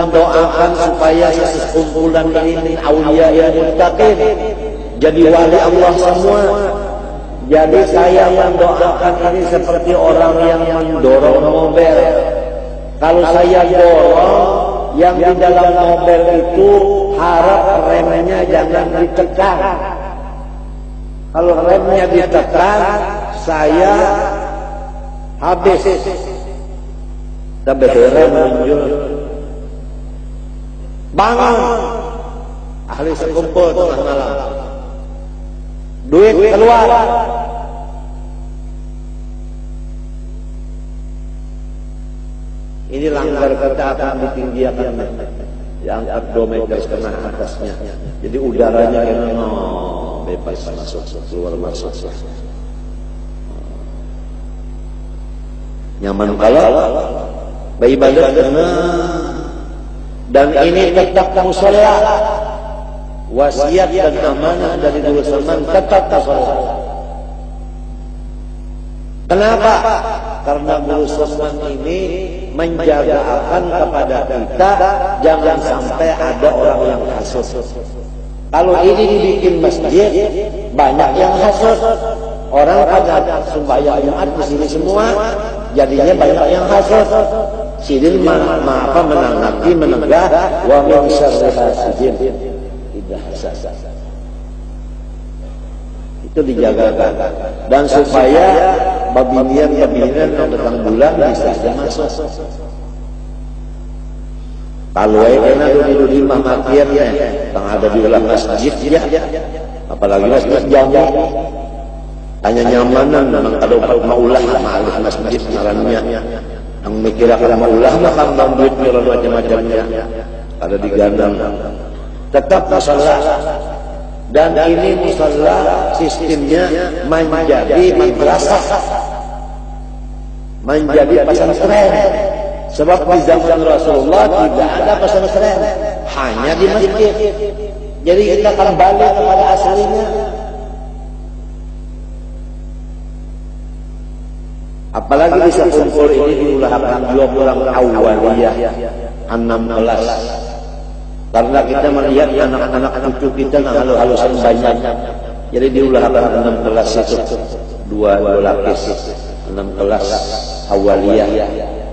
mendoakan supaya sekumpulan ini aulia yang muttaqin, jadi wali Allah semua. Jadi saya mendoakan ini seperti orang yang mendorong mobil. Kalau saya dorong, yang di dalam mobil itu harap remnya jangan ditekan. Kalau remnya ditekan, saya habis. Tapi rem muncul. Bangun. Ahli sekumpul tengah malam. Duit keluar. Ini langgar kata akan ditinggikan, diangkat 2 meter setengah atasnya. Jadi udaranya kena bebas masuk, keluar masuk. Nyaman kalau beribadah kena. Dan ini tetap mushola. Wasiat dan amanah dari dulu zaman tetap mushola. Kenapa? Karena Guru Sosman ini menjaga akan kepada kita jangan sampai ada orang yang hasut. Kalau ini dibikin masjid, banyak yang hasut. Orang pada sembahyang Jumat di sini semua, jadinya banyak yang hasut. Sidin menanggapi menegah wa min syarri hasidin idza hasad. Itu dijagakan dan supaya babinian yang datang bulan bisa aja masuk. Kalau enak dulu mah makiannya tang ada di dalam masjid ya, apalagi masjid jami. Hanya nyamanan memang kalau maulah ma'alih masjid ngarannya yang mikirakan maulah mah kan duit macam-macamnya ada digandang. Tetap masalah. Dan ini musalla sistemnya menjadi madrasah, menjadi pesantren. Sebab di zaman Rasulullah tidak ada pesantren, hanya di masjid. Jadi kita kembali kepada aslinya. Apalagi bisa kumpul ini diulahkan 20 orang awaliyah 16. Karena kita melihat anak-anak cucu kita halu-halusan banyak. Jadi diulahkan 16 itu. Dua lapis. 16 awaliyah.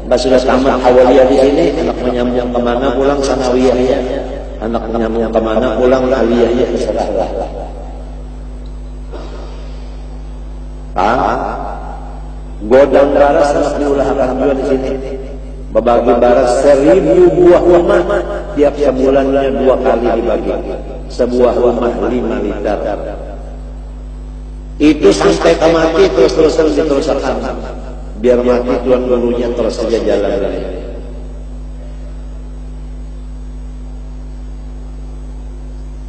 Mbak sudah tamat awaliyah di sini, anak menyambung kemana pulang sanawiyahnya. Anak menyambung kemana pulang aliyahnya terserah. Godang baras anak diulahkan juga di sini. Berbagi baras 1000 buah rumah, tiap sebulannya 2 kali dibagi. Sebuah rumah 5 liter. Itu sampai ke mati terus-terusan diteruskan. Biar mati tuan gurunya terus saja jalan.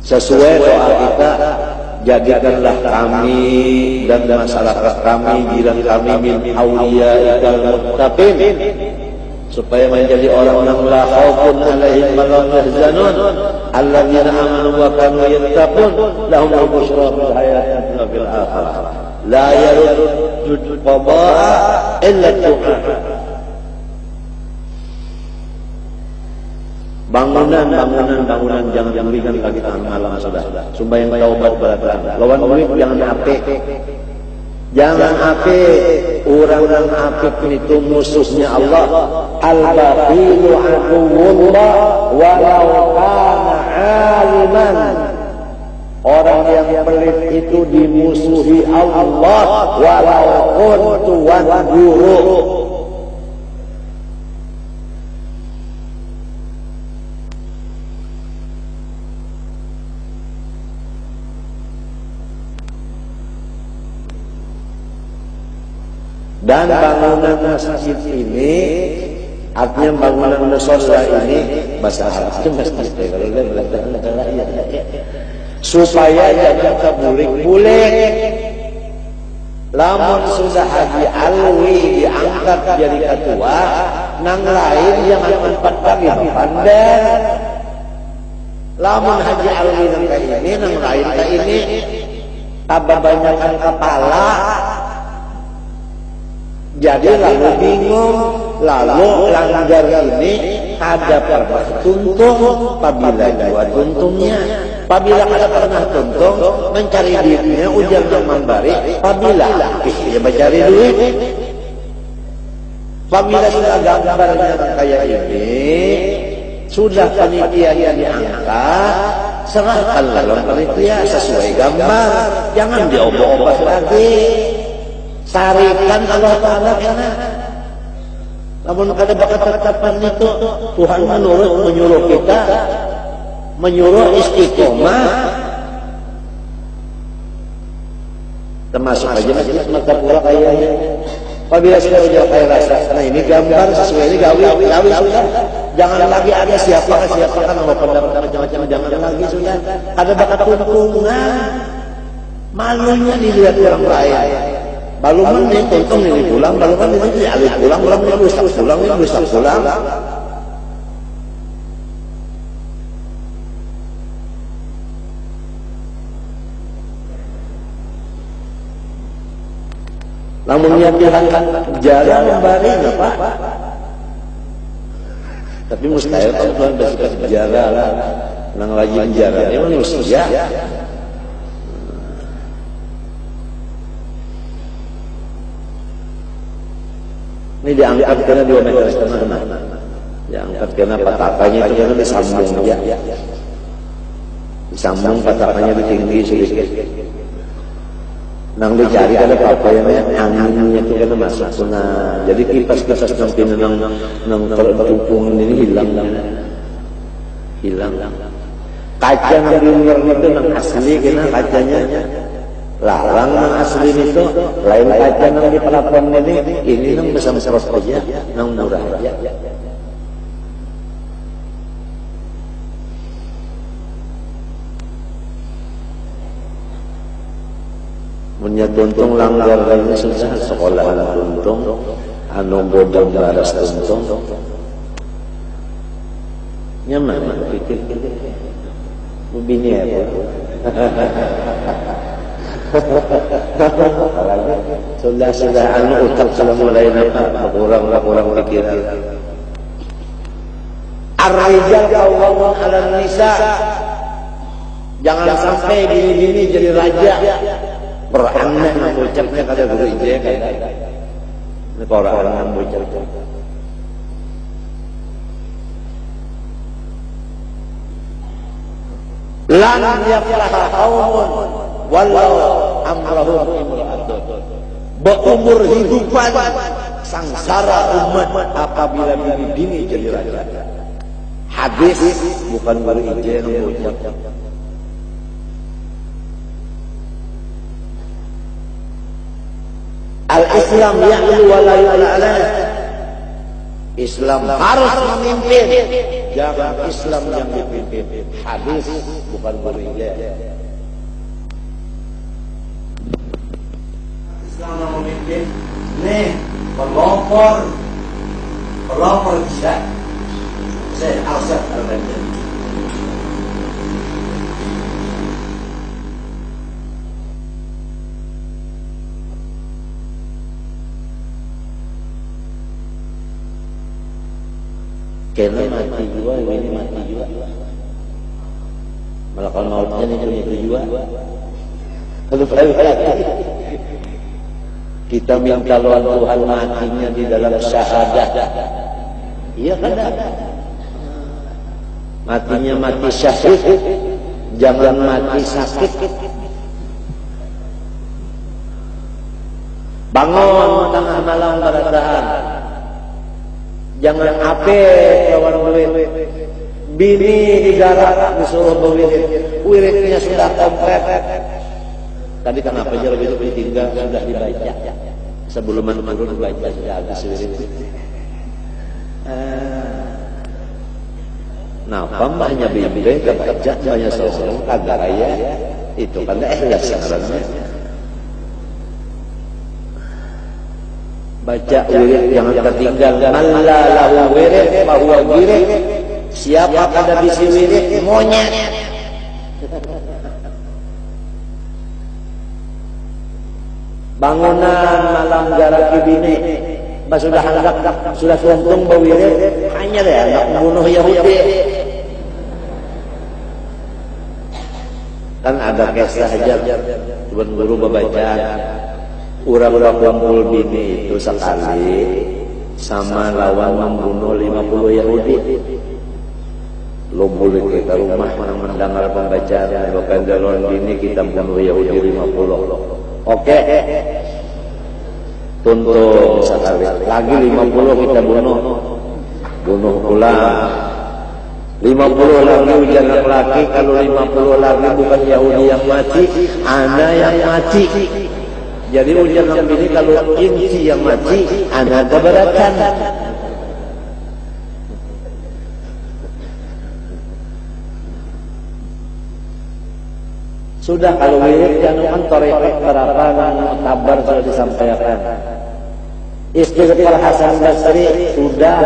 Sesuai doa kita, jadikanlah kami dan masyarakat kami, jiran kami min awliyaikal muttaqin, supaya menjadi orang-orang la khaufun 'alaihim wa la hum yahzanun alladzina amanu wa kanu yattaqun lahumul busyra fil hayati dunya wa fil akhirah la yaruddu qada'a illa du'a. Bangunan jangan berikan lagi tengah malam sudah. Sembahyang taubat berat. Lawan duit jangan apik. Jangan apik, orang apik itu musuhnya Allah. Al-baqilu aduwwullah walau kana aliman. Orang yang pelit itu dimusuhi Allah walau tuan guru. Dan bangunan masjid ini, artinya bangunan musola ini, bahasa Arab itu masjid, supaya jangan kebulik-bulik. Lamun sudah Haji Alwi diangkat jadi ketua, nang lain jangan empat lagi pandai. Lamun Haji Alwi nang ini, nang lain ini, kebanyakan kepala. Jadi lalu bingung, lalu langgar ini kada pernah tuntung apabila jiwa tuntungnya. Apabila kada pernah tuntung mencari duitnya ujar membari. Apabila dia mencari duit. Apabila sudah gambarnya kayak ini, sudah panitia yang diangkat, serahkan lalu panitia sesuai gambar. Jangan diobok-obok lagi. Sarikan Allah Ta'ala kena. Namun kada bakat tetapan itu Tuhan menyuruh kita, menyuruh istiqomah. Termasuk aja majelis mata pula kayaknya. Apabila sudah ujar kaya rasa, nah ini gambar sesuai ini gawi sudah. Jangan lagi ada siapa kan mau pendapat macam-macam, jangan lagi sudah. Ada bakat tuntungan, malunya dilihat orang lain. Baluman nih tuntung ini pulang, baluman ini alih pulang, ini rusak pulang. Namun niat dihantar jalan membari apa? Tapi mustahil kalau Tuhan bersuka sejarah lah, nang lagi penjara ini manusia. Ini diangkat karena 2,5 meter. Diangkat karena patakannya itu karena disambung ya. Disambung patakannya tinggi sedikit. Nang dicari ada apa yang anginnya itu karena masuk sana. Jadi kipas nang pinang nang tertumpung ini hilang. Kaca nang di luar itu nang asli kena kacanya larang nang asli itu lain kaca nang di pelapon ini nang besar-besar aja nang murah aja. Punya tuntung langgar lainnya susah sekolah tuntung anu bodong baras tuntung nyaman pikir bini ya sudah anu utak sudah mulai kurang pikiran. Ar-rijal qawwamun 'alan nisa, jangan sampai bini-bini jadi raja. Beraneh yang bocapnya kada guru ije kan. Ini orang-orang yang bocap. Lan yaflaha qaumun walau amrahum imra'atun. Beumur hidupan sangsara umat apabila bini-bini jadi raja. Hadis bukan guru ije yang bocap. Al-Islam ya'lu wa la yu'la. Islam harus memimpin, jangan Islam yang dipimpin. Hadis bukan berijah. Islam yang memimpin. Nih, pelopor bisa. Saya asal al-Banjir. Karena mati juga, ini mati juga. Malah kalau mautnya ini punya tujuan. Lalu kita minta lawan Tuhan matinya di dalam syahadat. Iya kan? Matinya mati syahid, jangan mati sakit. Bangun tengah malam beradahan. Jangan apes lawan duit. Bini digarap disuruh berwirid. Wiridnya sudah komplit. Tadi kenapa jalan itu ditinggal sudah dibaca. Sebelum turun dibaca sudah habis wirid. Nah, pambahnya bimbing kebaca banyak seorang kagak raya itu kan ikhlas sebenarnya. Baca wirid jangan tertinggal. Malla lahu wirid bahwa wirid. Siapa kada bisi wirid monyet. Bangunan malam garaki bini sudah hendak sudah tuntung bawirid hanya deh hendak membunuh Yahudi. Kan ada kisah aja tuan guru membaca urang-urang kumpul bini itu sekali sama lawan membunuh 50 Yahudi. Lo boleh kita rumah mendengar pembacaan bukan jalan bini kita bunuh Yahudi 50. Oke. Tuntung sekali lagi 50 kita bunuh ulang 50 lagi ujian laki. Kalau 50 lagi bukan Yahudi yang mati, ana yang mati. Jadi ujian ini kalau insi yang mati, ana keberatan. Sudah kalau wirid jangan tarekat berapa kabar sudah disampaikan. Istighfar Hasan Basri sudah,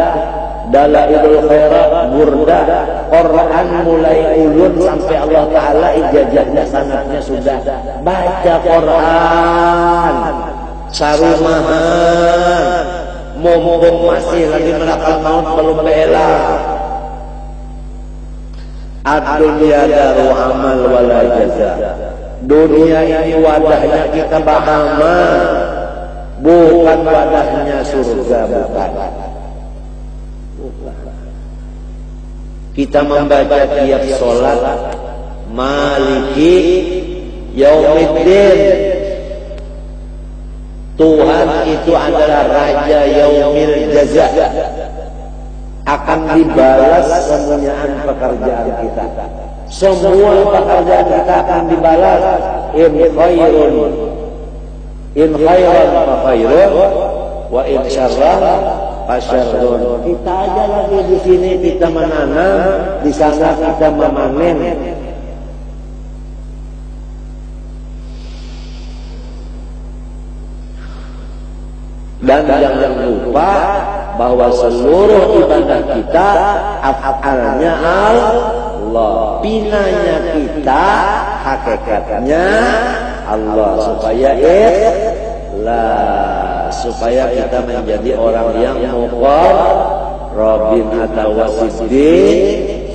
Dalailul Khairat, Burda, Quran mulai ulun sampai Allah Ta'ala ijazahnya sanadnya sudah. Baca Quran sarumahan mumpung masih lagi melakal maut belum bela. Ad-dunya daru amal wala jaza. Dunia ini wadahnya kita beramal, bukan wadahnya surga, bukan. Kita membaca tiap sholat Maliki Yaumiddin. Tuhan itu adalah Raja Yaumil Jaza, akan dibalas semuanya pekerjaan kita. Semua pekerjaan kita akan dibalas. In khairan fa khairun wa in syarran fa syarrun. Kita aja lagi di sini kita menanam, di sana kita memanen. Dan jangan lupa bahwa seluruh ibadah kita afalnya Allah, pinanya kita hakikatnya Allah, supaya kita menjadi orang yang muqarrabin atau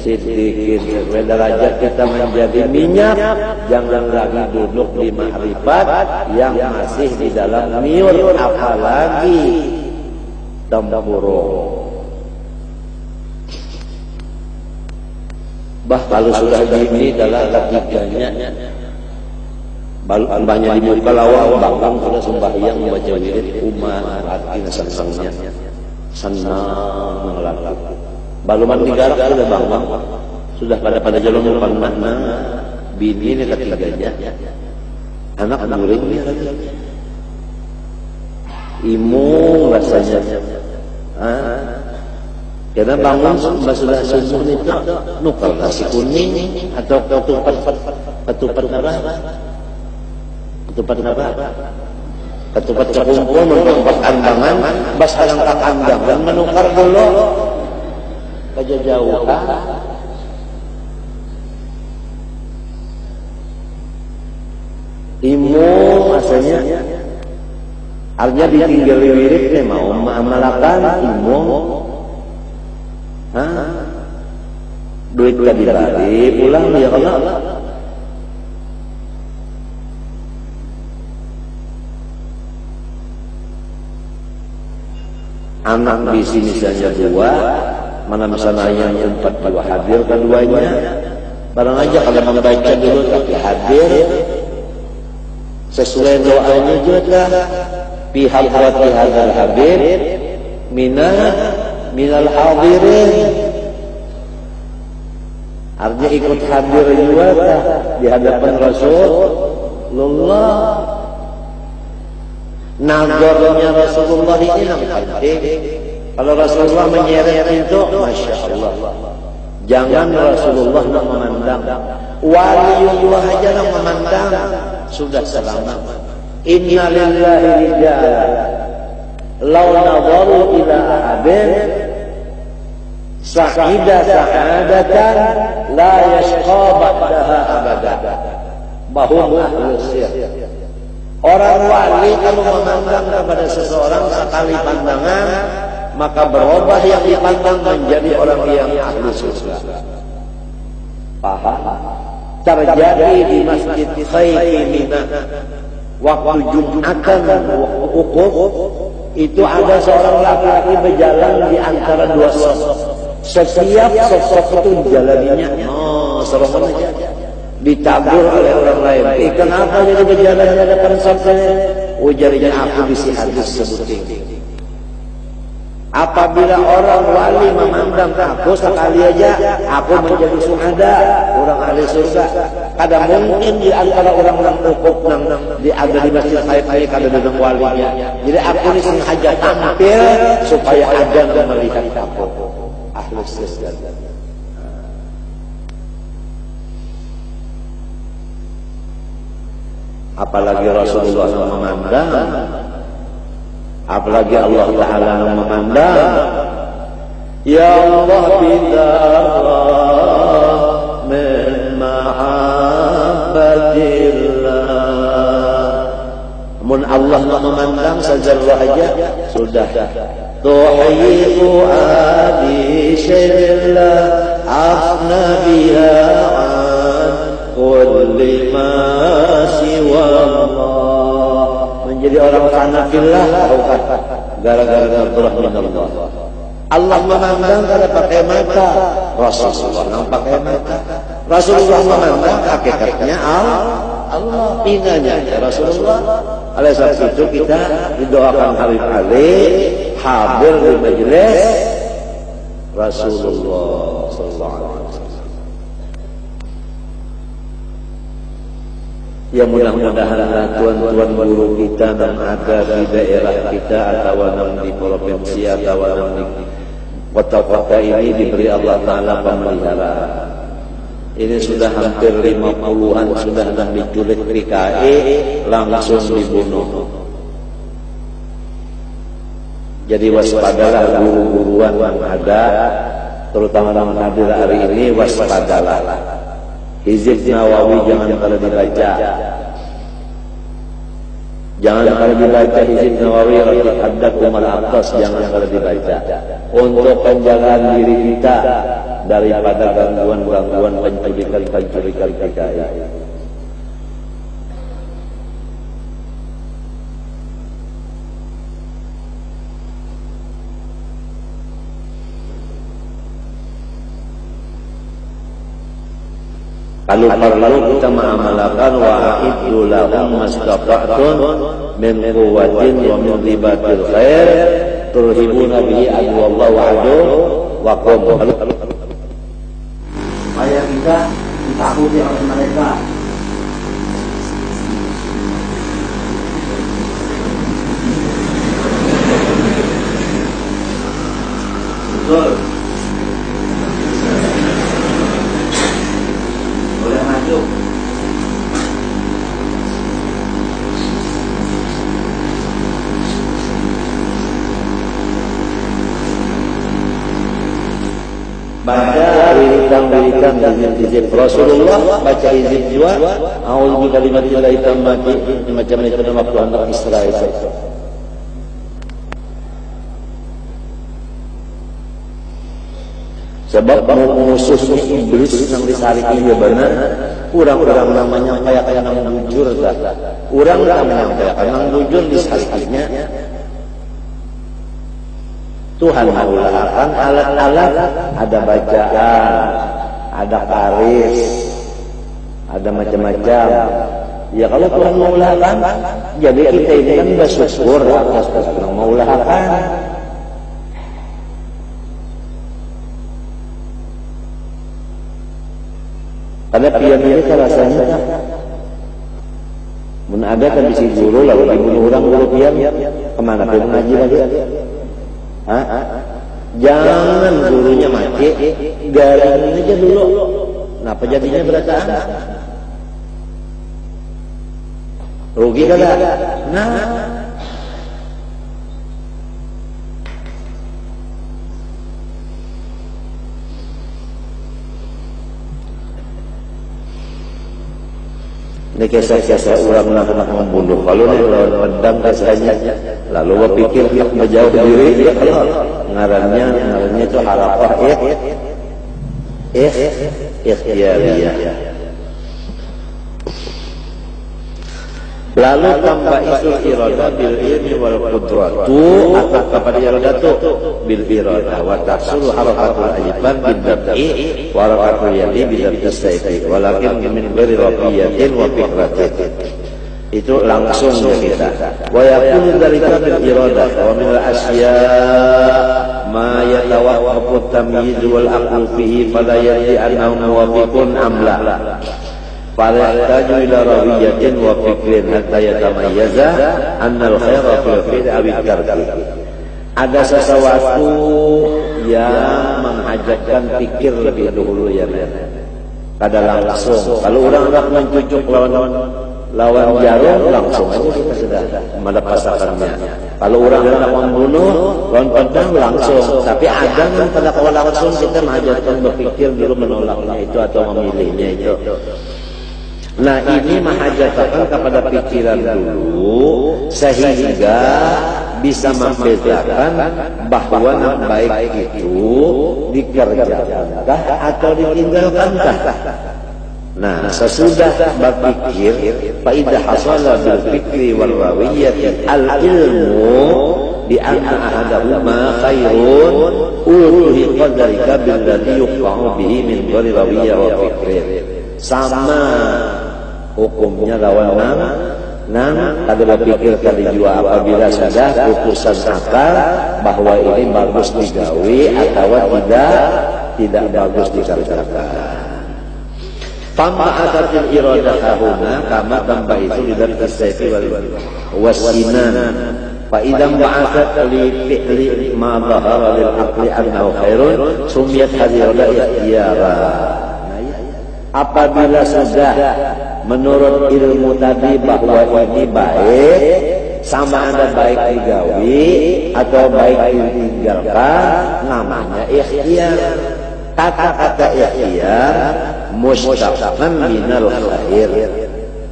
siddiqin. Derajat kita menjadi minyak, jangan lagi duduk di makrifat yang masih di dalam miur, apalagi tempurung. Kalau sudah gini dalam ketiganya banyak di muka lawang bangun sudah sembahyang membaca wirid umat hati senangnya senang mengelak. Baluman digarap sudah bangun sudah pada jalan mana bini ini ketiganya anak muridnya imung rasanya. Karena bangun sudah subuh itu nukar nasi kuning atau ketupat cekumpul menukar kandangan bas halang kandangan menukar dulu aja jauh imung rasanya artinya ditinggal wirid mau mengamalkan imung. Duit gak dibalik pulang ya Allah. Anak di sini saja dua, mana misalnya yang empat dua hadir keduanya. Barang aja kalau membaca dulu tapi hadir sesuai doanya juga. Pihak hati hadal habib minal hadirin, artinya ikut hadir juga di hadapan Rasulullah. Nagornya Rasulullah ini yang penting. Kalau Rasulullah menyeret itu, masya Allah. Jangan Rasulullah memandang, waliullah aja yang memandang sudah selamat. Inna lillahi rijalan law nadaru ila ahadin sa'ida sa'adatan la yashqa ba'daha abada bahum ahlus sir. Orang wali kalau memandang kepada seseorang sekali pandangan, maka berubah yang dipandang menjadi orang yang ahli surga. Paham? Terjadi di Masjid Khayfi Mina waktu Jumatan Wukuf, itu ada seorang laki-laki berjalan di antara dua sosok. Setiap sosok itu dijalaninya serem aja, ditabur oleh orang lain. Kenapa jadi berjalan di hadapan sosoknya? Ujarnya, aku bisi hadis sebutin. Apabila orang wali memandang aku sekali aja, aku menjadi syuhada, orang ahli surga. Kadang mungkin di antara orang-orang ukuf di ada di Masjid Khayfi kada dengan walinya. Jadi aku ini sengaja tampil supaya ada yang melihat aku ahli surga. Apalagi Rasulullah memandang, apalagi Allah Ta'ala memandang. Ya Allah bidara min mahabbatillah. Mun Allah memandang sajarah aja sudah. Tuhibu abi syairillah afna biha an kulli ma siwa Allah. Menjadi orang sanafillah gara-gara nafrah min Allah. Allah memandang kada pakai mata, Rasulullah yang pakai mata. Rasulullah memandang hakikatnya Allah, pinanya Rasulullah. Oleh sebab itu kita didoakan hari-hari hadir di majelis Rasulullah sallallahu alaihi wasallam. Ya mudah-mudahan tuan-tuan guru kita yang ada di daerah kita atau di provinsi atau di kota-kota ini diberi Allah Ta'ala pemeliharaan. Ini sudah hampir 50-an sudah diculik PKI langsung dibunuh. Jadi waspadalah guru-guruan yang ada, terutama yang hadir hari ini, waspadalah. Hizib Nawawi jangan kalau dibaca. Jangan kalau dibaca Hizib Nawawi Rasul Haddakum al-Aqtas, jangan kalau dibaca. Untuk penjagaan diri kita daripada gangguan-gangguan penculikan PKI. Kalau perlu kita mengamalkan wa'iddu lahum mastata'tum min quwwatin wa min ribatil khair turhibuna bihi aduwallahu wa aduwwakum. Supaya kita ditakuti oleh mereka. Betul. Baca wiridan hizib Rasulullah, baca hizib juga. A'udzu bikalimatillahi tammati, macam itu waktu anak Israel. Sebab musuhnya iblis yang ditarik ini benar. Kurang-kurang namanya kayak nang bujur dah. Kurang namanya kayak nang bujur disarikinya. Tuhan mengulakan alat-alat, ada bacaan, ada karis, ada macam-macam. Ya kalau Tuhan mengulakan, jadi kita ini kan bersyukur atas Tuhan mengulakan. Karena pian ini rasanya kan, mun ada kan bisi guru lalu dibunuh orang guru pian, kemana pun ngaji lagi? Jangan gurunya mati, garing aja dulu. Kenapa jadinya berataan? Rugi kagak? Nah, Ini kisah-kisah orang nak membunuh. Kalau ni lawan pedang kisahnya, lalu berpikir menjauh diri. Kalau ngarannya itu harapah ikhtiyariyah. Lalu tambah isu iradah bil ilmi wal qudratu atau kepada iradatu bil iradah wa tahsulu harakatul ajiban bil dab'i wa harakatul yadi bil dab'i walakin min ghairi rabiyatin wa fikratin. Itu langsung kita. Wa yakunu dzalika bil iradah wa min al asya ma yatawaqqafu tamyiz wal aqlu fihi fala yadri annahu muwafiqun amla. Fala yahtaju ila rawiyatin wa fikrin hatta yatamayyaza annal khaira fil fi'li aw tarki. Ada sesuatu yang menghajatkan pikir lebih dahulu ya. Kada langsung. Kalau orang hendak mencucuk lawan jarum langsung aja kita sudah melepaskannya. Kalau orang hendak membunuh lawan pedang langsung. Tapi ada yang pada langsung kita menghajatkan berpikir dulu menolaknya itu atau memilihnya itu. Nah ini menghajatkan kepada pikiran dulu sehingga bisa membedakan bahwa yang baik itu dikerjakan atau ditinggalkankah. Nah sesudah berpikir faidah hasala bil fikri wal rawiyati al ilmu bi anna ahadahuma khairun uluhi qadarika bil ladhi yuqa'u bihi min ghairi rawiyah wa fikrin. Sama hukumnya lawan nang kada berpikir kali jua apabila sudah putusan akal bahwa ini bagus digawe atau tidak bagus dikerjakan. Fama adatil iradah hahuna kama tambah itu lidar kisayfi wasinan fa idam ba'athat li fi'li ma dhahara lil aqli annahu khairun sumiyat hadhihi ikhtiyara. Apabila sudah menurut ilmu tadi bahwa ini baik, sama ada baik digawi atau baik ditinggalkan, namanya ikhtiyar. Kata-kata ikhtiyar mustaqan minal khair,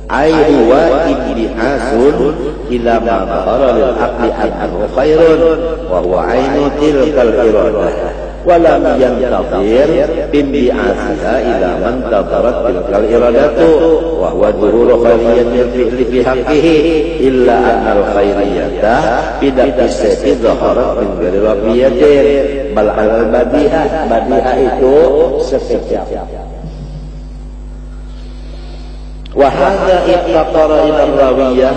ay huwa ibtihasun ila ma dhahara lil aqli annahu khairun wa huwa ainu tilkal iradah. Walam yantazir bimbi'atha ila man tadarat tilkal iradatu wa huwa dhuhuru khairiyatil fi'li fi haqqihi illa annal khairiyata bidatis sayfi dhaharat min ghairi rabiyatin bal al badiha itu sekejap. Wa hadza iqtara ila rawiyah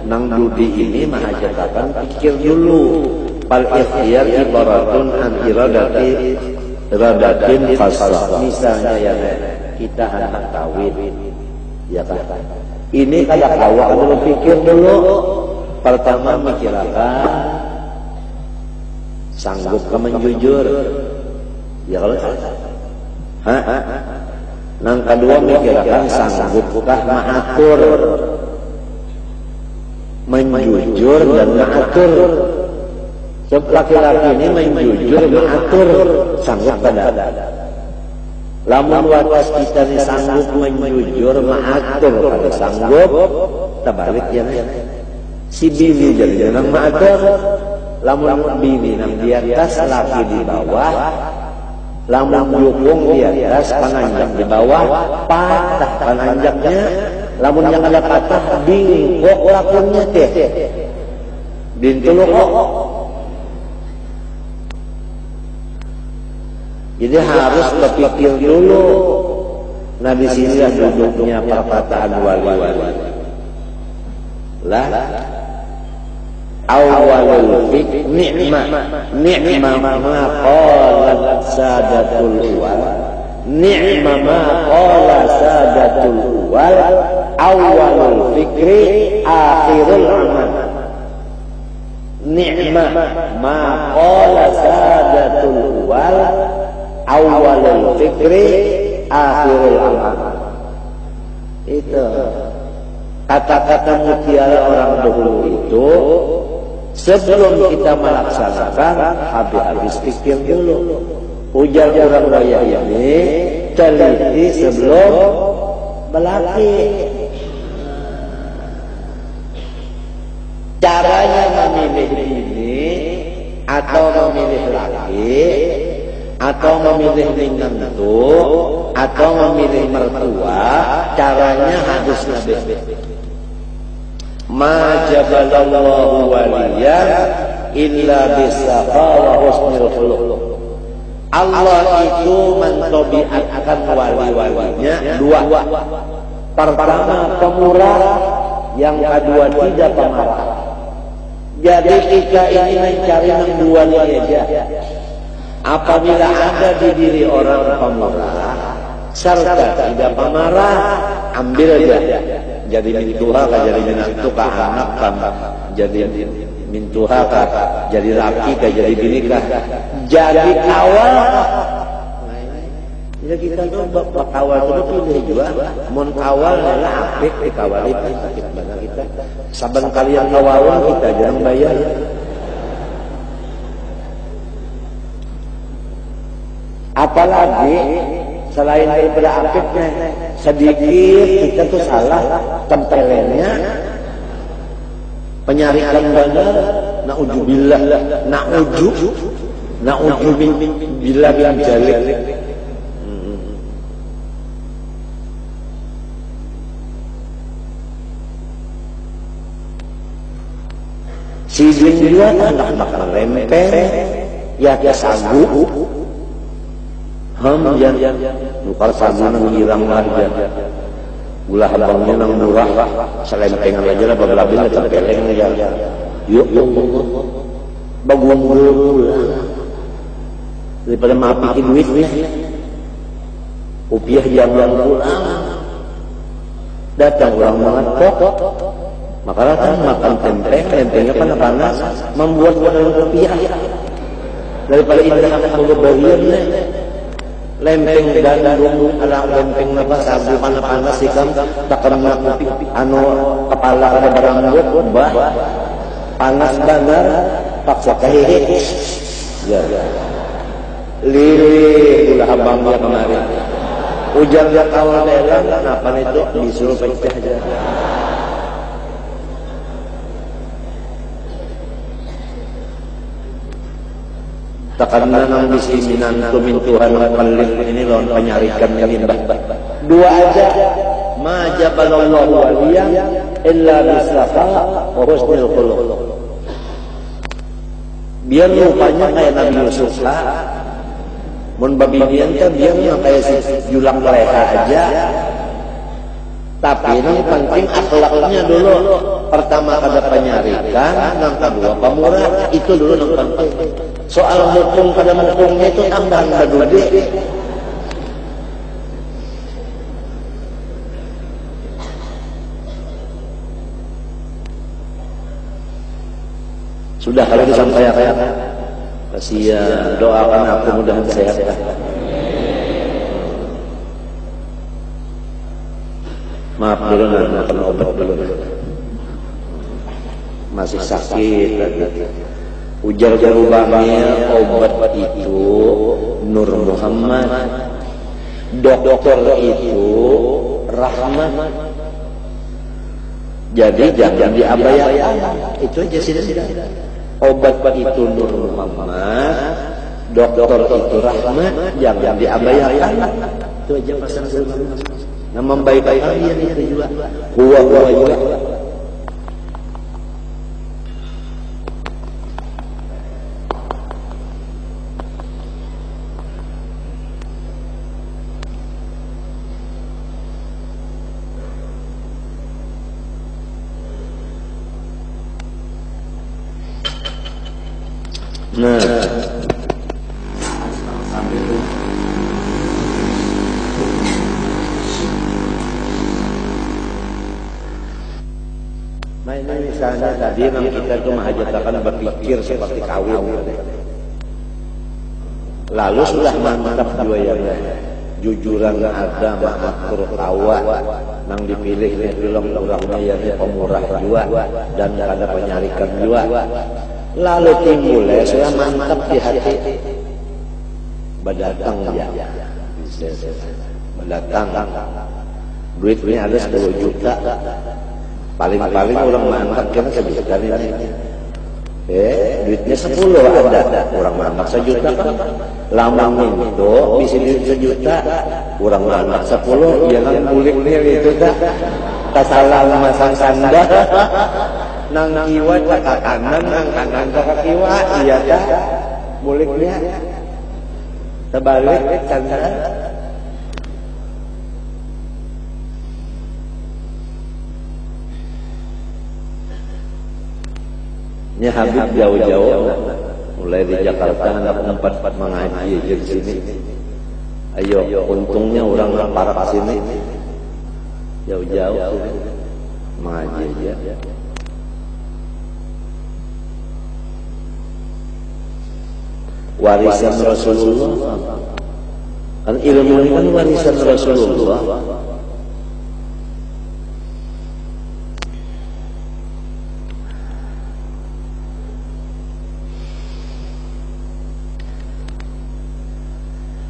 nang budi ini menghajatkan pikir dulu. Fal ikhtiyar ibaratun an iradatin khasah. Misalnya ya kita hendak kawin, ya kan? Ini kada awak dulu pikir dulu. Pertama mikirkan sanggup ke menjujur, ya kalau nang kedua mikirkan sanggupkah mengatur, menjujur dan mengatur. Sebab laki-laki ini menjujur mengatur sanggup kada. Lamun watas kita ni sanggup menjujur mengatur kada sanggup, terbalik ya. Si bini jadi nang mengatur, lamun bini nang di atas laki di bawah, lamun dukung di atas pananjak di bawah, patah pananjaknya, lamun yang ada patah bingkok lakunya teh. Dintulu kok. Jadi harus berpikir dulu. Nah di sinilah duduknya perkataan wali-wali. Lah awalul fik ni'mah ma qala sadatul wal ni'mah ma qala sadatul wal awalul fikri akhirul amal. Ni'mah ma qala sadatul wal awalul fikri akhirul amal. Itu kata-kata mutiara orang dahulu itu sebelum kita melaksanakan habis pikir dulu. Ujar orang raya ini teliti sebelum berlatih. caranya memilih ini atau memilih laki atau memilih menantu atau memilih mertua, caranya harus nabi. Ma jabalallahu waliyan illa bisafa wa husnil khuluq. Allah itu mentobiatkan wali-walinya dua. Pertama pemurah, yang kedua tidak pemarah. Jadi kita ini mencari dua aja. Apabila ada di diri orang pemurah serta tidak pemarah, ambil aja. Jadi mintuha ka jadi minantu ka anak ka jadi mintuha ka jadi laki ka jadi bini ka jadi kawal. Jadi kita tuh kawal itu pilih juga. Mun kawal adalah apik di kawal itu sakit banget kita. Saban kalian kawalan kita jangan bayar. Apalagi selain daripada apiknya sedikit kita tuh salah tempelennya penyarikan benar. Na'udzubillah na'udzubillah bin jalik. Si juga anak bakal lempeng, ya sagu, yang nukar sagu nang hilang aja, gula abangnya nang murah, selempengan aja lah beberapa tempeleng ya, yuk, bagus gula, daripada maafin duitnya, upiah yang pulang, datang orang mengatok. Maka kan makan tempe, tempenya panas-panas, membuat modal rupiah. Daripada indah kamu berbayarnya, lempeng gandum, alang lempeng apa sabu panas-panas sikam, tak kena anu kepala kada barang buat, bah, panas benar, paksa kehehe. Ya, lirih ulah abangnya kemarin. Ujar dia kawal lelang, kenapa itu disuruh pecah aja. Takanna nang bisi minantu min Tuhan mukallif ini lawan penyarikan ini dua aja. Ma jabalallahu waliyan illa bisafa wa husnil khuluq. Biar rupanya kayak Nabi Yusuf lah. Mun babidian teh biar kayak si julang leha aja. Tapi ini penting akhlaknya dulu. Pertama ada penyarikan, yang kedua pemurah. Itu dulu yang penting. Soal mukung pada mukungnya itu tambahan badudi. Sudah kalau disampaikan, kasihan, doakan aku mudah-mudahan sehat. Maaf dulu, makan obat dulu. Masih sakit lagi. Ujar jawabannya obat itu Nur Muhammad, dokter itu rahmat. Jadi jangan diabaikan. Itu aja sih. Obat itu Nur Muhammad, dokter itu rahmat, jangan diabaikan. Itu aja pesan saya. Nah, membaikkan kalian itu juga. Huwa juga. Nah, ini misalnya tadi yang kita itu menghajatkan berpikir seperti kawin. Lalu sudah mantap dua yang jujuran ada ma'akur tawa nang dipilih bilang orangnya yang pemurah juga dan ada penyarikan juga. Lalu timbulnya saya mantap di hati berdatang ya, berdatang duitnya ada 10 juta Paling-paling orang mangkat kan sejuta ini. Duitnya 10 ada. Orang mangkat sejuta kan. Lamang itu bisa duit sejuta. Orang mangkat 10, ya kan kuliknya gitu dah. Kasalah masang sanda. Nang kiwa cakak kanan, nang kanan cakak kiwa. Iya dah. Muliknya. Terbalik sanda. Nya Habib jauh-jauh mulai di Jakarta anak tempat mengaji di sini. Ayo, untungnya orang para sini jauh-jauh mengaji aja. Warisan Rasulullah. Kan ilmu ini kan warisan Rasulullah.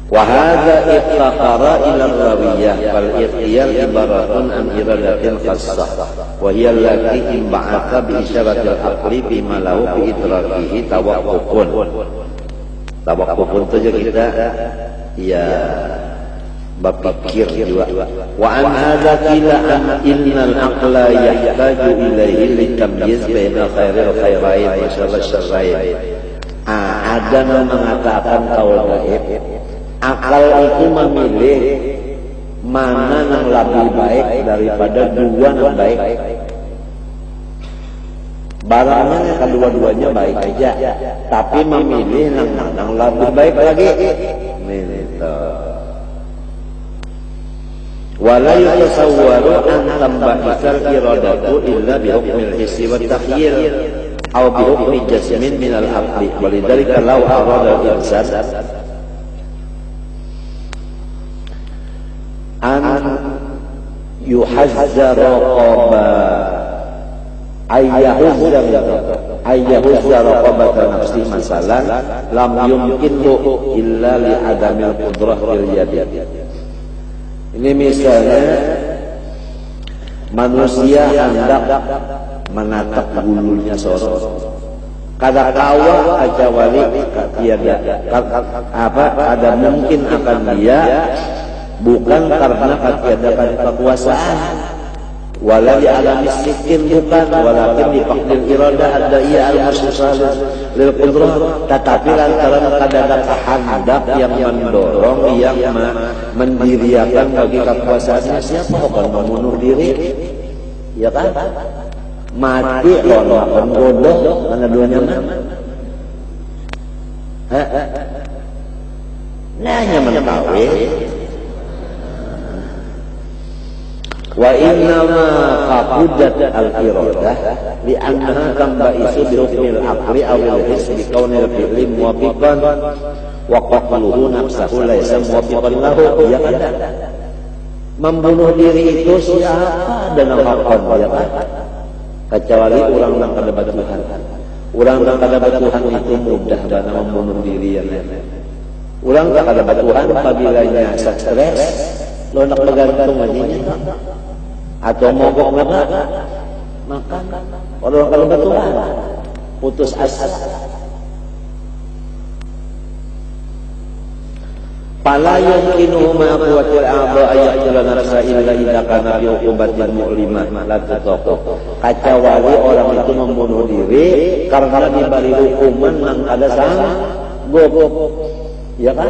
Wahada iftaqara ila rawiyah fal ikhtiyar ibaratun an iradatin khassah wa hiya allati imba'atha bi isyaratil aqli bima lahu bi idrakihi tawaqqufun. Tawaqqufun itu kita ya berpikir juga. Wa an hadza qila an innal aqla yahtaju ilaihi litamyiz baina khairil khairain wa syarril syarrain. Ada yang mengatakan qaul gaib. Akal itu memilih mana yang lebih baik daripada dua yang baik. Barangnya kedua-duanya baik aja, tapi memilih yang mana yang lebih baik lagi. Wala yutasawwaru an tamba'isal iradatu illa bihukmil hissi wa takhyir aw bihukmi jasmin minal aqli. Walidzalika law arada al-insan an yuhazzara raqaba ayyahuzza raqabata nafsi masalan lam yumkinhu illa li adamil qudrah fil yadi. Ini misalnya manusia hendak menatap bulunya seorang, kada kawa aja wali tiada ada mungkin akan dia bukan karena ketiadaan kekuasaan, wala di alam miskin bukan, walakin di faqdil iradah ada ia al-mursal lil qudrah, tetapi lantaran kadang kehendak yang mendorong yang mendiriakan bagi kekuasaannya. Siapa akan membunuh diri? Ya kan? Mati lono penggodoh mana duanya mana? Nanya mengetahui. Wa innama faqudat al-iradah li'annaha tamba'isu bihukmil aqli awil hisbi kaunil fi'li muwafiqan wa qatluhu nafsahu laysa muwafiqan lahu. Ya kan? Membunuh diri itu siapa dan hakon, ya kan? Kecuali orang yang kada Tuhan. Orang yang kada Tuhan itu mudah karena membunuh diri yang lain. Orang yang kada Tuhan apabila stres lo nak bergantung aja atau mogok nggak makan. Kalau Tuhan putus asa. Fala yumkinuhu ma quwwatil a'dha ayatul nafsa illa idza kana bi uqubatin mu'limah la tataqu. Kecuali orang itu membunuh diri karena diberi hukuman yang ada sanggup. Ya kan?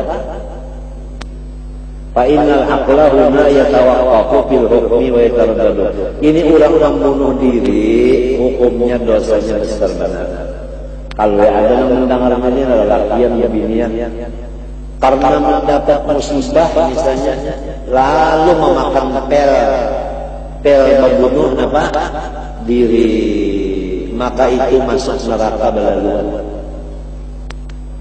Fa innal aqla huna yatawaqqafu fil hukmi wa yataraddadu. Ini orang membunuh diri, hukumnya dosanya besar benar. Kalau ada yang mendengar ini adalah lakian ya binian, karena mendapat musibah misalnya, lalu memakan pel membunuh apa? Diri, maka itu masuk neraka belaluan.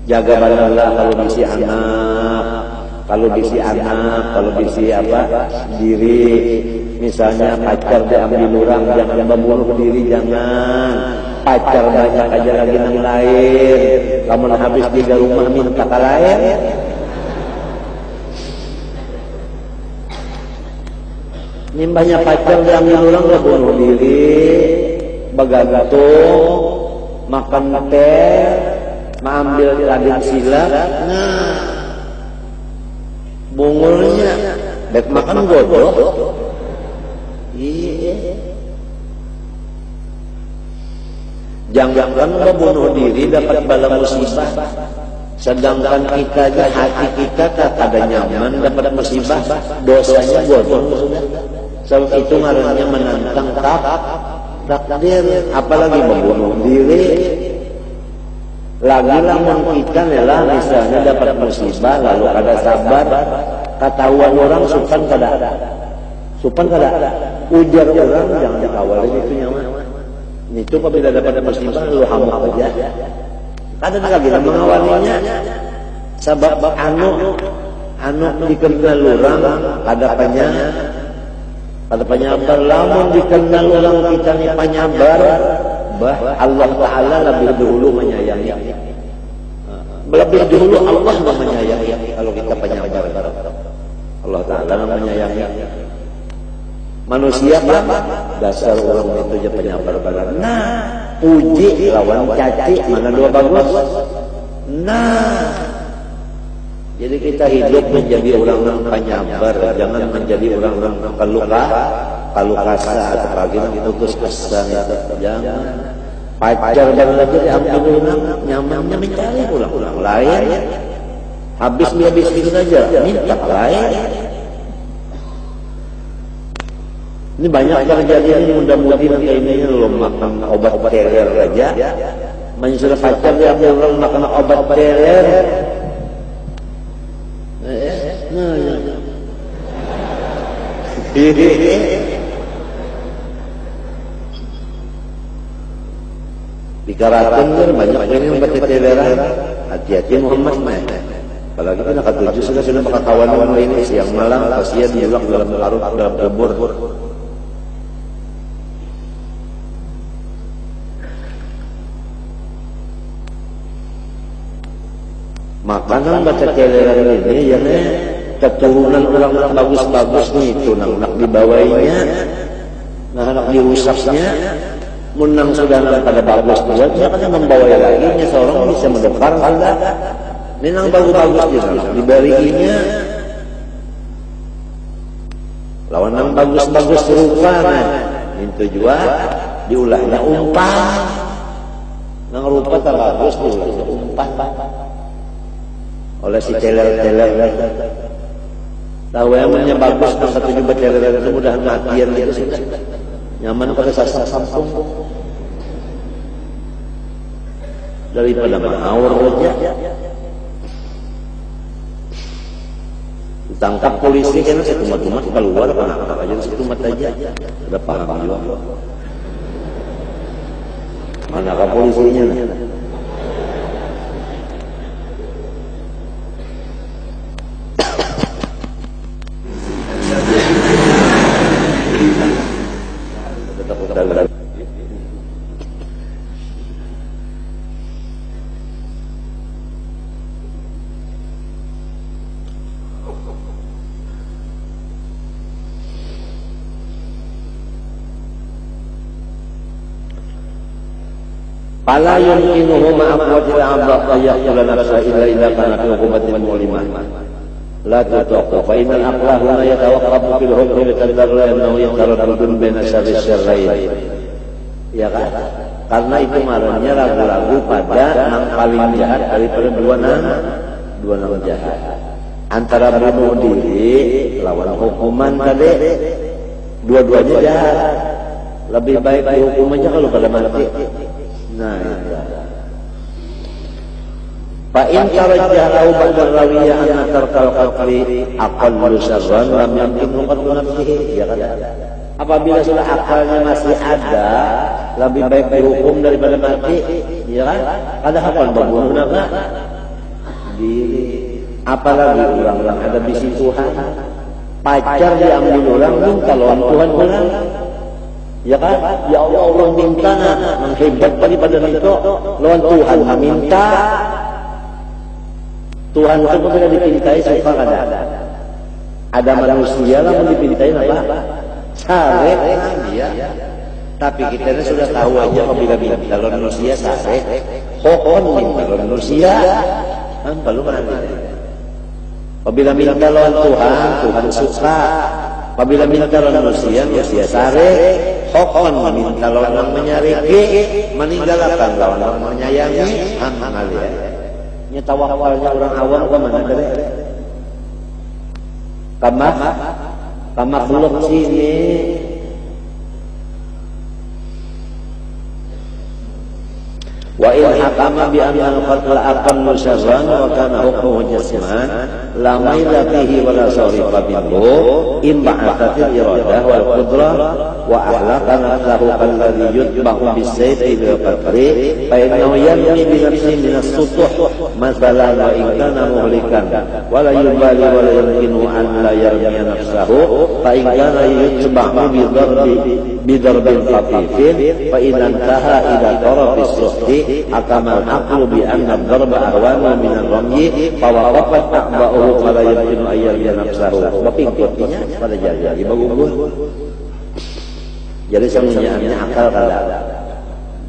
Jaga badanlah kalau bisi anak. Kalau bisi anak, kalau bisi apa diri, misalnya pacar diambil orang, jangan membunuh diri, jangan. Pacar banyak aja lagi yang lain. Kamu habis 3 rumah minta ke lain. Nimbahnya pacar diambil orang nggak bunuh diri, begantung, makan teh, mengambil raden silap. Nah, bungulnya, dek makan godok. Iya. Jangankan membunuh diri dapat bala musibah, sedangkan kita aja hati kita tak ada nyaman dapat musibah, dosanya godong sudah. Sebab itu ngarannya menantang takdir, apalagi membunuh diri. Lagi lamun kita lelah misalnya dapat musibah lalu kada sabar, ketahuan orang supan kada, ujar orang jangan dikawalin itu nyaman. Itu apabila dapat musibah lu hamuk aja. Kada lagi mengawalinya. Sebab anu dikenal orang ada penyabar, lamun dikenal orang kita ni penyabar, bah Allah Taala lebih dulu menyayangi. Lebih dulu Allah menyayangi kalau kita penyabar. Allah Taala menyayangi. Manusia Pak, dasar orang itu aja penyabar balar. Nah, puji lawan caci, mana dua bagus? Nah, jadi kita hidup menjadi orang-orang penyabar, jangan menjadi orang-orang kalukasa atau lagi putus asa. Jangan. Pacar dan lagi diambil orang, nyamannya mencari pulang lain. Habis itu saja, minta lain. Ini banyak terjadi ini mudah-mudahan kayak ini lo makan obat teler aja. Menyusul pacar dia orang makan obat teler. Nah, ya. Dikarakan banyak yang obat teleran. Hati-hati Muhammad mah. Apalagi kan katujuh sudah pakai kawan-kawan ini siang malam kasihan diulak dalam karung dalam kubur. Makanan baca teleran ini ya keturunan orang-orang bagus-bagus nih itu nak dibawainya, nah nak dirusaknya, menang sudah pada bagus buat dia kan membawa lagi nya seorang bisa mendekar enggak, ini nang bagus-bagus juga dibalikinya, lawan nang bagus-bagus serupa, nah itu juga diulahnya umpan, nang rupa tak bagus diulahnya umpan. Oleh si teler-teler tahu emangnya bagus kan satu juga teler itu mudah matian gitu sudah nyaman pada sasar sampung daripada menawar aja ditangkap polisi kan setumat-tumat keluar penangkap aja setumat aja udah paham juga mana ke polisinya Fala yumkinuhu ma'aqwatil abaq yaqula nafsa illa kana fi hukumatin mulimah la tutaqu fa innal aqla huna yatawaqqafu fil hukmi litadalla annahu yaqtaradu baina syarri ya kan karena itu marahnya ragu-ragu pada yang paling jahat daripada dua nang jahat antara bunuh diri lawan hukuman tadi dua-duanya jahat lebih baik dihukum aja kalau pada mati. Nah, fa in tarajjahu ba'da rawiyah an tarkal qatli aqallu syarran lam yamkin qatlu nafsihi ya kan. Apabila sudah akalnya masih ada, lebih baik dihukum daripada mati, ya kan? Ada hakal membunuh naga diri. Apalagi orang-orang ada bisi Tuhan, pacar diambil orang minta lawan Tuhan orang. Ya kan? Ya Allah, Allah minta menghebat daripada itu lawan Tuhan minta. Tuhan itu bila dipintai suka ada manusia lah mau dipintai apa? Sare dia. Tapi kita ini sudah tahu aja apabila minta manusia sare, hokon minta manusia, kan belum ada. Apabila minta lawan Tuhan, Tuhan suka. Apabila minta lawan manusia, manusia sare, hokon minta lawan yang menyariki, meninggalkan lawan yang menyayangi, amal ya. Ini tawakalnya orang awam ke mana dari? Kamak sini. Wa in hakama bi anna al-qatl aqallu syarran wa kana hukmuhu jasman la mayla fihi wa la sarifa minhu in ba'athat al-iradah wal qudrah wa ahlaqa nafsahu alladhi yutba'u bis-sayfi bil qatli fa innahu yanmi bi nafsihi min as-sutuh mathalan wa in kana muhlikan wa la yubali wa la yumkinu an la yarmi nafsahu fa in kana yutba'u bi darbin khafifin fa in intaha ila taraf as-suhti akamal aqlu bi anna ad-darba ahwana min ar-ramyi fa waqafat ta'ba'uhu fala yumkinu ayyarja nafsahu. Tapi intinya pada jadi bagus. Jadi semuanya akal kada.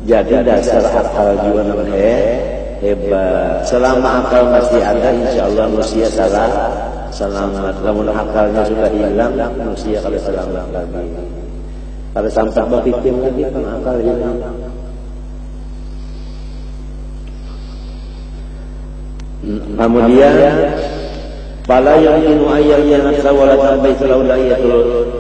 Jadi dasar akal juga namanya hebat. Selama akal masih ada, insyaallah manusia selamat. Namun akalnya sudah hilang, manusia kalau selamat lagi. Kalau sampai berpikir lagi kan akal hilang. Kemudian fala yumkinu ayyarja nafsahu wa la tanbaytu lahu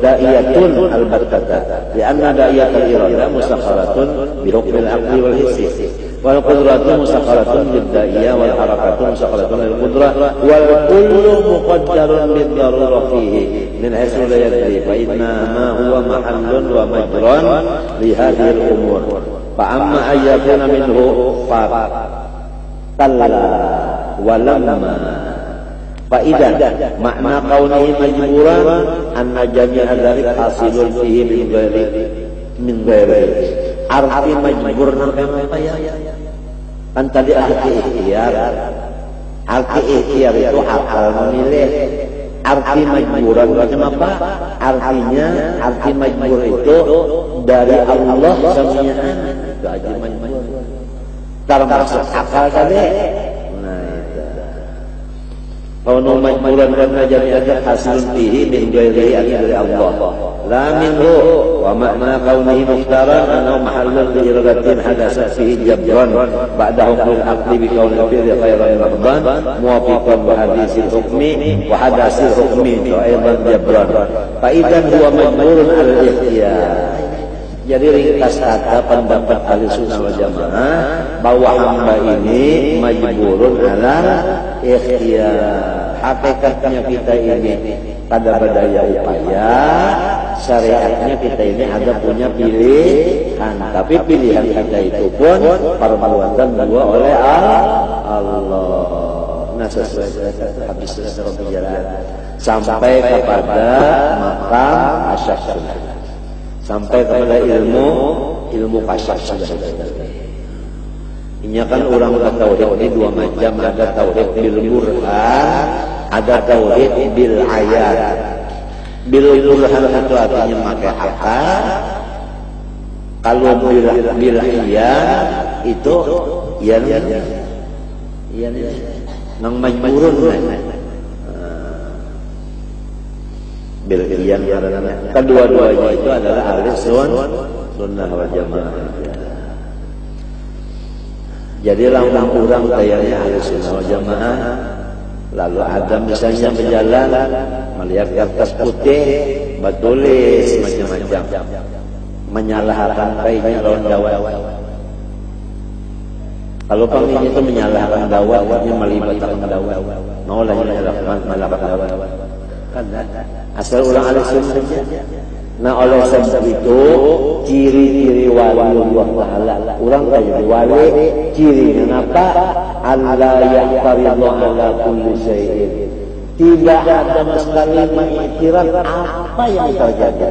da'iyatun al-battata li'anna da'iyatul irada musakharatun bi hukmil aqli wal hissi wal qudratu musakharatun bid da'iyah wal harakatu musakharatun lil qudrah wal kullu muqaddarun bid darurah fihi min haitsu la yadri fa inna ma huwa mahallun wa majran li hadhihi al umur fa amma ayyakuna minhu fa kalla walamma faidan makna kaunihi majburan anna jami'a dzalik hasilun fihi min ghairi arti majbur apa ya kan tadi arti ikhtiar itu akal memilih arti majburan macam apa artinya arti majbur itu dari Allah semuanya itu aja majbur termasuk akal tadi. Kaunu majburan karena jami'at hasil fihi min ghairihi dari Allah la minhu wa makna kaunihi mukhtaran annahu mahallun li iradatin hadasat fihi jabran ba'da hukmil aqli bi kaunil fi'li khairan mahdan muwafiqan wa hadisil hukmi wa hadasil hukmi wa aidan jabran fa idzan huwa majburun al-ikhtiyar. Jadi ringkas kata pendapat Ahlussunnah wal Jamaah bahwa hamba ini majburun ala ikhtiyar. Hakikatnya kita ini pada daya upaya, syariatnya kita ini ada punya pilihan, tapi pilihan kita itu pun perbuatan dua oleh Allah. Nah sesuai habis selesai pembicaraan sampai kepada makam asyaf sampai kepada ilmu kasyaf sudah. Ini kan orang bertauhid ini dua macam, ada tauhid bil burhan, ada tauhid bil ayat. Bil burhan itu artinya pakai akal. Kalau bil iyan itu iyan nang majburun bil iyan kedua-duanya itu adalah ahli sunnah wal jamaah. Jadi lamun orang kayaknya ahli sunnah wal jamaah lalu ada misalnya berjalan melihat kertas putih bertulis macam-macam menyalahkan kayaknya lawan dawat. Kalau panggilnya itu menyalahkan dawat, artinya melibatkan dawat. Mau lah menyalahkan dawat. Kan asal orang ahli sunnah saja. Nah oleh sebab itu ciri-ciri wali Allah Ta'ala orang kaya wali cirinya apa? Allah yaqtaridhu ala kulli syai'in, tidak ada sekali mengiktiraf apa yang terjadi.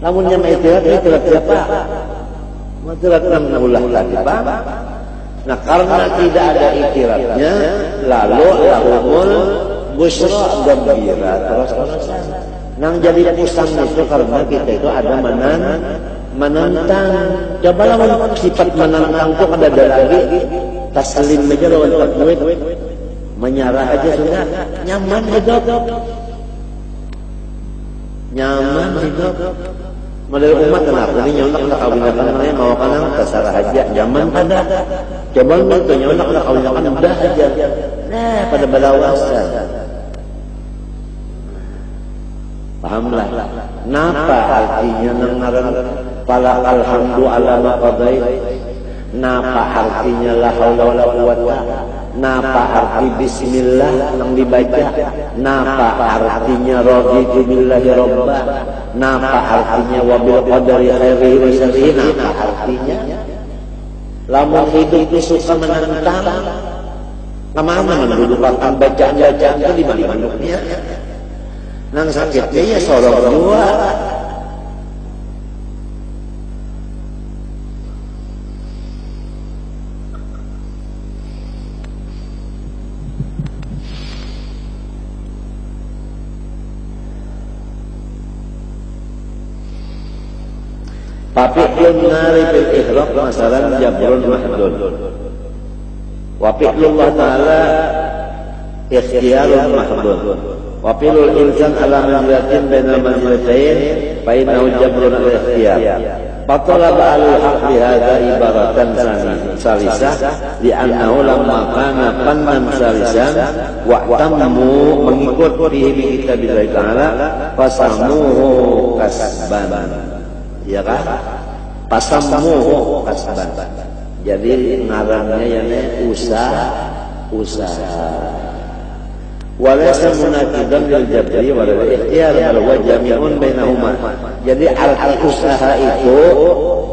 Namun yang mengiktiraf siapa? Mengiktiraf Allah tadi Pak. Nah karena tidak ada iktirafnya lalu lahumul busyra gembira terus-terusan. Nang jadi pusang itu karena kita itu ada menentang. Coba lawan sifat menentang itu ada lagi. Taslim aja lawan takwid. Menyerah aja sudah. Nyaman hidup. Nyaman hidup. Model umat kenapa? Ini nyontak nak kawinakan mana mau kanang terserah aja. Nyaman pada. Coba itu nyontak nak kawinakan udah aja. Nah pada balawasan. Pahamlah. Napa artinya nengaran pala alhamdu ala ma qadait? Napa artinya la haula wala quwata? Napa arti bismillah yang dibaca? Napa artinya raditu billahi robba? Napa artinya wabil qadari khairihi wa syarrihi? Napa artinya? Lamun hidup itu suka menentang, kemana mendudukan bacaan-bacaan itu di mana-mananya? Nang sakitnya ya sorong dua. Fafi'lun nari bil ikhraq masalan jabrun mahdud. Wa fi'lullah ta'ala ikhtiyarun mahdud. Wa fi'lul insan ala manzilatin bainal manzilatain fa innahu jabrun al-ikhtiyar. Fatalaba al-haq bi hadza ibaratan salisah li'annahu lamma kana fannan salisan wa tammu mengikut bihi bi kitabillah ta'ala fasamuhu kasban. Ya kan? Pasamuhu kasban. Jadi ngarannya yang usaha. Walaysa munaqidan lil jabri wal ikhtiyar bal huwa jami'un bainahuma. Jadi arti usaha itu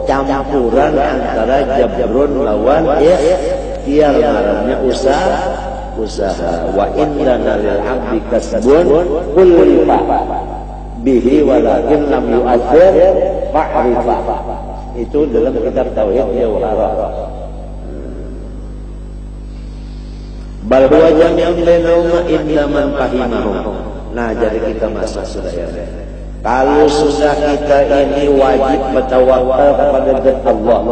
campuran antara jabrun lawan ikhtiyar. Ngarannya usaha. Wa inna lil 'abdi kasbun kullifa bihi walakin lam yu'athir fa'rifa. Itu dalam kitab tauhid Jauharah. Bal huwa jami'un bainahuma illa man fahimahu. Nah, jadi kita masuk sudah ya. Kalau sudah kita ini wajib bertawakal kepada zat Allah,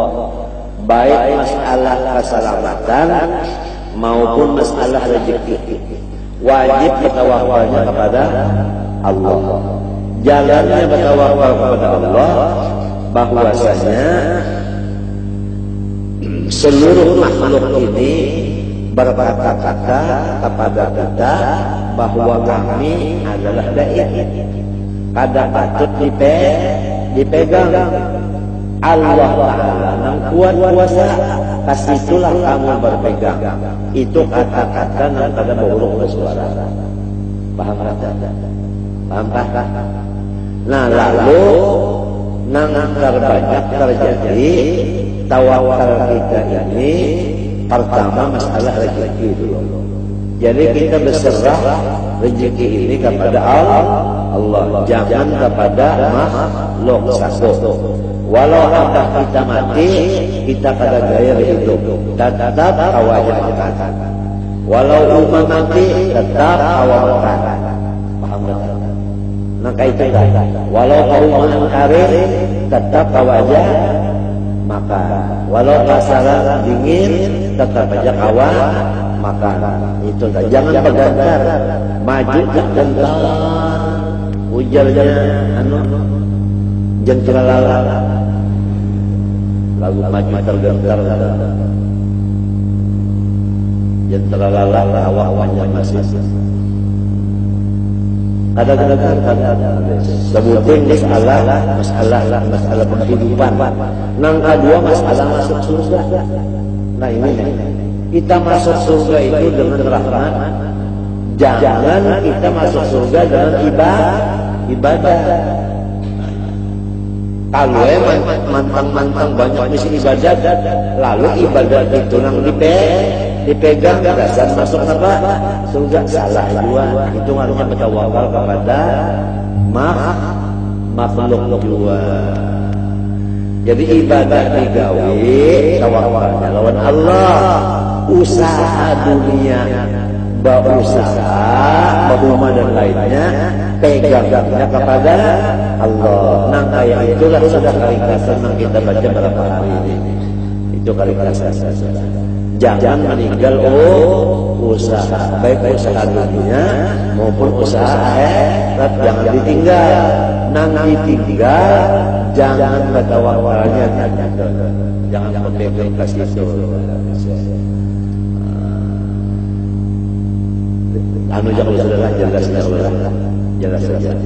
baik masalah keselamatan maupun masalah rezeki, wajib bertawakalnya kepada Allah. Jalannya bertawakal kepada Allah bahwasanya seluruh makhluk ini berkata-kata kepada kita bahwa kami adalah da'i. Kada patut dipegang. Allah Ta'ala yang kuat kuasa, kasitulah kamu berpegang. Itu kata-kata yang kada buruk bersuara. Paham kata? Paham kata? Nah lalu nang terbanyak terjadi tawakal kita ini. Pertama masalah rezeki dulu. Jadi kita berserah rezeki ini kepada Allah, jangan kepada makhluk satu. Walau ada kita mati, kita kada gaya hidup, tetap awal makan. Walau rumah mati, tetap awal makan. Paham tak? Nah itu kan. Walau rumah karir, tetap awal makan. Walau masalah dingin, tetap aja kawan makan. Itu dah. Jangan bergantar, maju gentar, ujarnya jengkelala, lalu maju tergentar, jengkelala awak-awaknya masih. Kadang-kadang sebutin masalah penghidupan. Nang kedua masalah masuk surga. Nah ini kita masuk surga itu dengan rahmat. Jangan kita masuk surga dengan ibadah. Kalau mantang-mantang banyak misi ibadah, lalu ibadah itu nang dipegang dasar masuk apa? Surga. Salah juga. Itu artinya bertawakal kepada makhluk juga. Jadi ibadah digawe tawakalnya lawan Allah. Usaha dunia, berusaha, berumah dan lainnya pegangnya kepada Allah. Nah, kayak itulah sudah ringkasan yang kita baca berapa hari ini. Itu ringkasan. Jangan meninggal usaha, baik usaha dunia maupun usaha akhirat, jangan ditinggal. Nang ditinggal, jangan bertawakalnya, jangan berpegang ke situ. Anu jangan saudara jelas saja.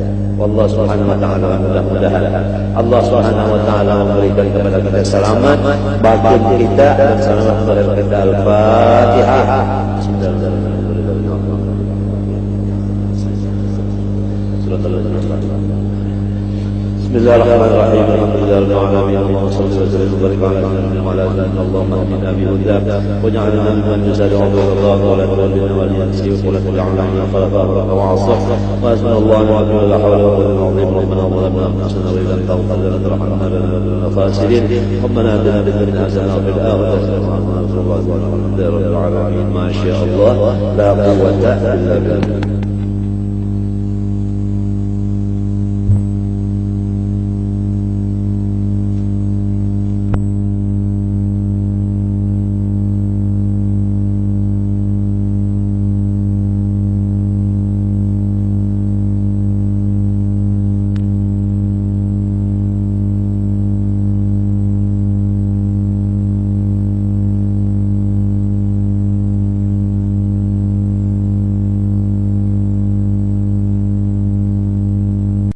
Allah Subhanahu wa taala mudah-mudahan Allah Subhanahu wa taala memberikan kepada kita selamat batin kita dan selamat kepada kita. Al-Fatihah. Bismillahirrahmanirrahim. Alhamdulillahirabbil alamin. Allahumma shalli wa sallim wa barik ala nabiyyina wa ala alihi. Allahumma ihdina bi hudak waj'alna mimman yusari'u bi ridhaka wa la tudillina wa la tunsina wa la taj'alna min khalaqika wa 'asaf. Wa hasbunallahu wa ni'mal wakeel. La hawla wa la quwwata illa billah. Rabbana zalamna anfusana wa illam taghfir lana wa tarhamna lanakunanna minal khasirin. Rabbana atina fid dunya hasanatan wa fil akhirati hasanatan wa qina adhaban nar. Ma syaa Allah la quwwata illa billah.